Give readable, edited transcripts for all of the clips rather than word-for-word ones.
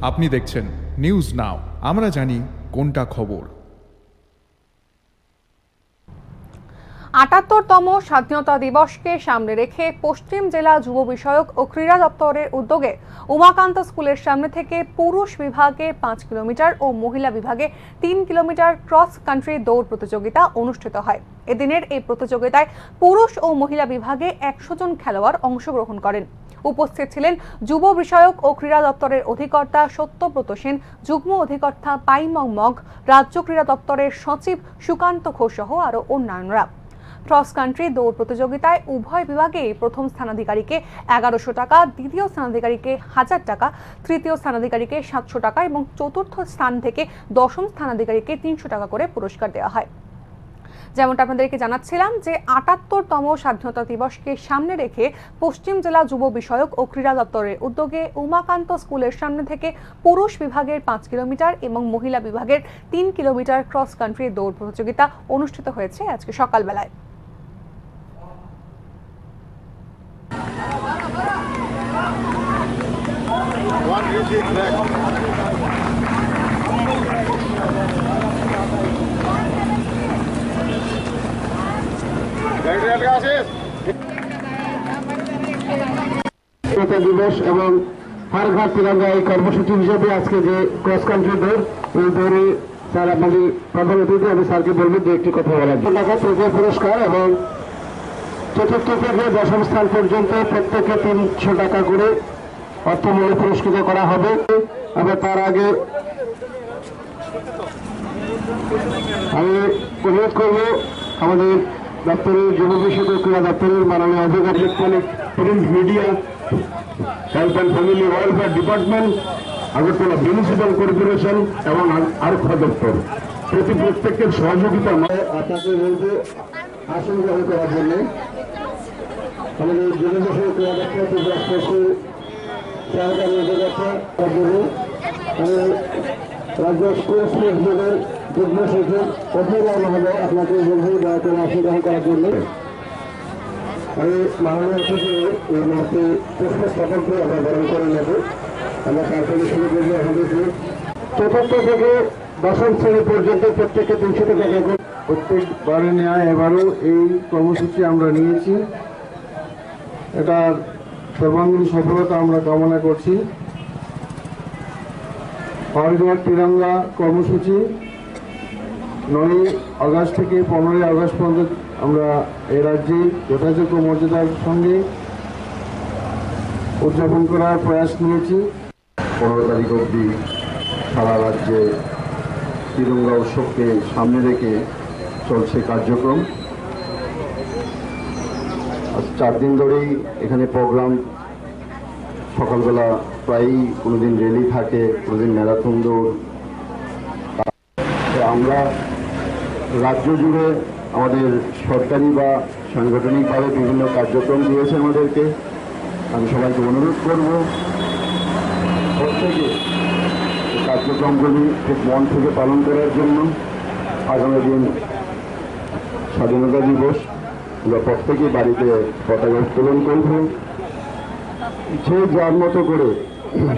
আপনি দেখছেন news now, আমরা জানি কোনটা খবর। ৭৮তম স্বাধীনতা দিবসকে সামনে রেখে পশ্চিম জেলা যুব বিষয়ক ও ক্রীড়া দপ্তরের উদ্যোগে উমাকান্ত স্কুলের সামনে থেকে পুরুষ বিভাগে ৫ কিলোমিটার ও মহিলা বিভাগে ৩ কিলোমিটার ক্রস কান্ট্রি দৌড় প্রতিযোগিতা অনুষ্ঠিত হয়। এদিনের এই প্রতিযোগিতায় পুরুষ ও মহিলা বিভাগে ১০০ জন খেলোয়াড় অংশগ্রহণ করেন। উপস্থিত ছিলেন যুব বিষয়ক ও ক্রীড়া দপ্তরের অধিকর্তা সত্যব্রত সেন, যুগ্ম অধিকর্তা পাইমং মগ, রাজ্য ক্রীড়া দপ্তরের সচিব সুকান্ত ঘোষ সহ আরও অন্যান্যরা। ক্রস কান্ট্রি দৌড় প্রতিযোগিতায় উভয় বিভাগেই প্রথম স্থানাধিকারীকে ১১০০ টাকা, দ্বিতীয় স্থানাধিকারীকে ১০০০ টাকা, তৃতীয় স্থানাধিকারীকে ৭০০ টাকা এবং চতুর্থ স্থান থেকে দশম স্থানাধিকারীকে ৩০০ টাকা করে পুরস্কার দেওয়া হয়। যেমনটা আপনাদেরকে জানাচ্ছিলাম যে ৭৮তম স্বাধীনতা দিবসকে সামনে রেখে পশ্চিম জেলা যুব বিষয়ক ও ক্রীড়া দপ্তরের উদ্যোগে উমাকান্ত স্কুলের সামনে থেকে পুরুষ বিভাগের ৫ কিলোমিটার এবং মহিলা বিভাগের ৩ কিলোমিটার ক্রস কান্ট্রি দৌড় প্রতিযোগিতা অনুষ্ঠিত হয়েছে আজকে সকালবেলায়। দিবস এবং হর ঘর তিরঙ্গা এই কর্মসূচি হিসেবে আজকে যে ক্রস কান্ট্রি দৌড়, এই দৌড়ে স্যার আমাদের প্রধান অতিথি, আমি স্যারকে বলবো যে একটি কথা বলার জন্য। টাকা তৃতীয় পুরস্কার এবং চতুর্থ থেকে দশম স্থান পর্যন্ত প্রত্যেকে ৩০০ টাকা করে অর্থমূল্যে পুরস্কৃত করা হবে। এবং তার আগে আমি অনুরোধ করব আমাদের দপ্তরের যুব বিষয়ক ক্রীড়া দপ্তরের মাননীয় অধিকারী, electronic print media, health and family welfare department, Agartala municipal corporation এবং আরক্ষা দপ্তর প্রত্যেকের সহযোগিতা আপনাকে বলবো আসন গ্রহণ করার জন্য। আমাদের যুব বিষয়ক ক্রীড়া দপ্তর সহকারী অধিকর্তা আমি রাজ্য স্পোর্টস বিভাগের যুগ্ম সচিব অভিনন্দন হবে আপনাকে বলবো দয়া করে আসন গ্রহণ করার জন্য। আমি মাননীয় অতিথি এই মুহূর্তে পুষ্প স্থাপন করে আমরা বরণ করে নেব। আমরা তারপরে শুরু করবো আমাদেরকে চতুর্থ থেকে দশম শ্রেণী পর্যন্ত প্রত্যেকে ৩০০ টাকা করে। প্রত্যেকবারে নেয় এবারও এই কর্মসূচি আমরা নিয়েছি, এটার সর্বাঙ্গীন সফলতা আমরা কামনা করছি। হর ঘর তিরঙ্গা কর্মসূচি ৯ আগস্ট থেকে ১৫ আগস্ট পর্যন্ত আমরা এই রাজ্যে যথাযোগ্য মর্যাদার সঙ্গে উদযাপন করার প্রয়াস নিয়েছি। ১৫ তারিখ অবধি সারা রাজ্যে তিরঙ্গা উৎসবকে সামনে রেখে চলছে কার্যক্রম। আজ ৪ দিন ধরেই এখানে প্রোগ্রাম, সকালবেলা প্রায়ই কোনোদিন র্যালি থাকে, কোনোদিন ম্যারাথন দৌড়। আমরা রাজ্য জুড়ে আমাদের সরকারি বা সাংগঠনিকভাবে বিভিন্ন কার্যক্রম দিয়েছে আমাদেরকে। আমি সবাইকে অনুরোধ করব প্রত্যেকে কার্যক্রমগুলি খুব মন থেকে পালন করার জন্য। আগামী দিন স্বাধীনতা দিবস, আমরা প্রত্যেকেই বাড়িতে পতাকা উত্তোলন করব। যে যার মতো করে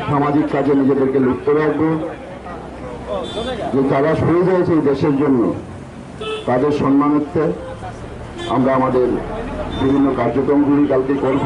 সামাজিক কাজে নিজেদেরকে লিপ্ত রাখবো। যে যারা শহীদ হয়েছে এই দেশের জন্য, তাদের সম্মানার্থে আমরা আমাদের বিভিন্ন কার্যক্রমগুলি কালকে করব।